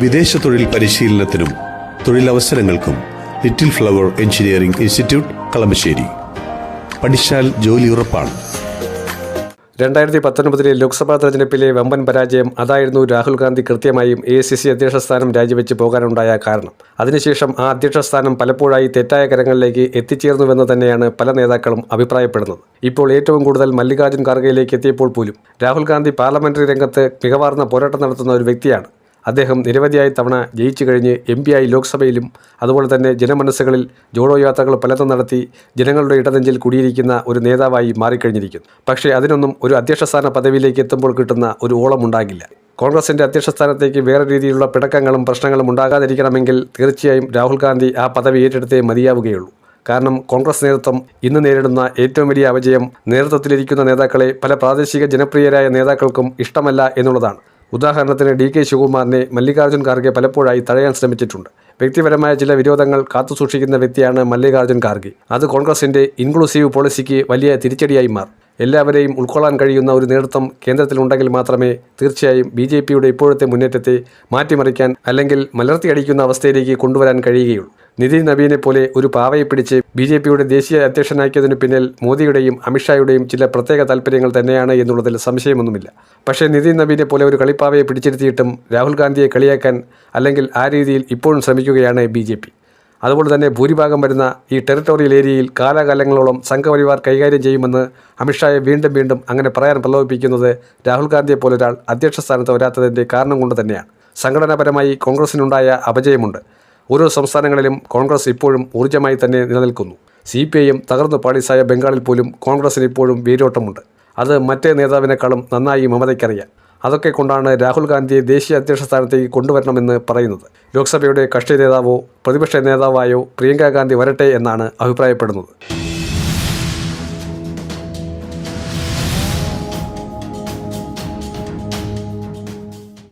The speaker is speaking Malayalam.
വിദേശ തൊഴിൽ പരിശീലനത്തിനും തൊഴിലവസരങ്ങൾക്കും little flower engineering institute Kalamassery. പഠിച്ചാൽ ജോലി ഉറപ്പാണ്. 2019 ലോക്സഭാ തെരഞ്ഞെടുപ്പിലെ വമ്പൻ പരാജയം അതായിരുന്നു രാഹുൽ ഗാന്ധി കൃത്യമായും AICC അധ്യക്ഷ സ്ഥാനം രാജിവെച്ച് പോകാനുണ്ടായ കാരണം. അതിനുശേഷം ആ അധ്യക്ഷ സ്ഥാനം പലപ്പോഴായി തെറ്റായ കരങ്ങളിലേക്ക് എത്തിച്ചേർന്നുവെന്ന് തന്നെയാണ് പല നേതാക്കളും അഭിപ്രായപ്പെടുന്നത്. ഇപ്പോൾ ഏറ്റവും കൂടുതൽ മല്ലികാർജ്ജുൻ ഖാർഗെയിലേക്ക് എത്തിയപ്പോൾ പോലും രാഹുൽ ഗാന്ധി പാർലമെന്ററി രംഗത്ത് മികവാർന്ന പോരാട്ടം നടത്തുന്ന ഒരു വ്യക്തിയാണ്. അദ്ദേഹം നിരവധിയായി തവണ ജയിച്ചു കഴിഞ്ഞ് MP ആയി ലോക്സഭയിലും അതുപോലെ തന്നെ ജനമനസ്സുകളിൽ ജോഡോ യാത്രകൾ പലതും നടത്തി ജനങ്ങളുടെ ഇടനെഞ്ചിൽ കുടിയിരിക്കുന്ന ഒരു നേതാവായി മാറിക്കഴിഞ്ഞിരിക്കുന്നു. പക്ഷേ അതിനൊന്നും ഒരു അധ്യക്ഷസ്ഥാന പദവിയിലേക്ക് എത്തുമ്പോൾ കിട്ടുന്ന ഒരു ഓളമുണ്ടാകില്ല. കോൺഗ്രസിൻ്റെ അധ്യക്ഷ സ്ഥാനത്തേക്ക് വേറെ രീതിയിലുള്ള പിണക്കങ്ങളും പ്രശ്നങ്ങളും ഉണ്ടാകാതിരിക്കണമെങ്കിൽ തീർച്ചയായും രാഹുൽ ഗാന്ധി ആ പദവി ഏറ്റെടുത്തേ മതിയാവുകയുള്ളൂ. കാരണം കോൺഗ്രസ് നേതൃത്വം ഇന്ന് നേരിടുന്ന ഏറ്റവും വലിയ അപജയം നേതൃത്വത്തിലിരിക്കുന്ന നേതാക്കളെ പല പ്രാദേശിക ജനപ്രിയരായ നേതാക്കൾക്കും ഇഷ്ടമല്ല എന്നുള്ളതാണ്. ഉദാഹരണത്തിന് DK ശിവകുമാറിനെ മല്ലികാർജ്ജുൻ ഖാർഗെ പലപ്പോഴായി തടയാൻ ശ്രമിച്ചിട്ടുണ്ട്. വ്യക്തിപരമായ ചില വിരോധങ്ങൾ കാത്തുസൂക്ഷിക്കുന്ന വ്യക്തിയാണ് മല്ലികാർജ്ജുൻ ഖാർഗെ. അത് കോൺഗ്രസിൻ്റെ ഇൻക്ലൂസീവ് പോളിസിക്ക് വലിയ തിരിച്ചടിയായി മാറും. എല്ലാവരെയും ഉൾക്കൊള്ളാൻ കഴിയുന്ന ഒരു നേതൃത്വം കേന്ദ്രത്തിലുണ്ടെങ്കിൽ മാത്രമേ തീർച്ചയായും BJPയുടെ ഇപ്പോഴത്തെ മുന്നേറ്റത്തെ മാറ്റിമറിക്കാൻ അല്ലെങ്കിൽ മലർത്തിയടിക്കുന്ന അവസ്ഥയിലേക്ക് കൊണ്ടുവരാൻ കഴിയുകയുള്ളൂ. നിതിൻ നബീനെ പോലെ ഒരു പാവയെ പിടിച്ച് BJPയുടെ ദേശീയ അധ്യക്ഷനാക്കിയതിനു പിന്നിൽ മോദിയുടെയും അമിത്ഷായുടെയും ചില പ്രത്യേക താല്പര്യങ്ങൾ തന്നെയാണ് എന്നുള്ളതിൽ സംശയമൊന്നുമില്ല. പക്ഷേ നിതിൻ നബീനെ പോലെ ഒരു കളിപ്പാവയെ പിടിച്ചിരുത്തിയിട്ടും രാഹുൽ ഗാന്ധിയെ കളിയാക്കാൻ അല്ലെങ്കിൽ ആ രീതിയിൽ ഇപ്പോഴും ശ്രമിക്കുകയാണ് BJP. അതുപോലെ തന്നെ ഭൂരിഭാഗം വരുന്ന ഈ ടെറിട്ടോറിയൽ ഏരിയയിൽ കാലാകാലങ്ങളോളം സംഘപരിവാർ കൈകാര്യം ചെയ്യുമെന്ന് അമിത്ഷായെ വീണ്ടും വീണ്ടും അങ്ങനെ പറയാൻ പ്രലോഭിപ്പിക്കുന്നത് രാഹുൽ ഗാന്ധിയെ പോലൊരാൾ അധ്യക്ഷ സ്ഥാനത്ത് വരാത്തതിൻ്റെ കാരണം കൊണ്ട് തന്നെയാണ്. സംഘടനാപരമായി കോൺഗ്രസിനുണ്ടായ അപജയമുണ്ട്. ഓരോ സംസ്ഥാനങ്ങളിലും കോൺഗ്രസ് ഇപ്പോഴും ഊർജ്ജമായി തന്നെ നിലനിൽക്കുന്നു. CPIM തകർന്നു പാളീസായ ബംഗാളിൽ പോലും കോൺഗ്രസിന് ഇപ്പോഴും വേരോട്ടമുണ്ട്. അത് മറ്റേ നേതാവിനേക്കാളും നന്നായി മമതയ്ക്കറിയാം. അതൊക്കെ കൊണ്ടാണ് രാഹുൽ ഗാന്ധിയെ ദേശീയ അധ്യക്ഷ സ്ഥാനത്തേക്ക് കൊണ്ടുവരണമെന്ന് പറയുന്നത്. ലോക്സഭയുടെ കക്ഷി നേതാവോ പ്രതിപക്ഷ നേതാവായോ പ്രിയങ്ക ഗാന്ധി വരട്ടെ എന്നാണ് അഭിപ്രായപ്പെടുന്നത്.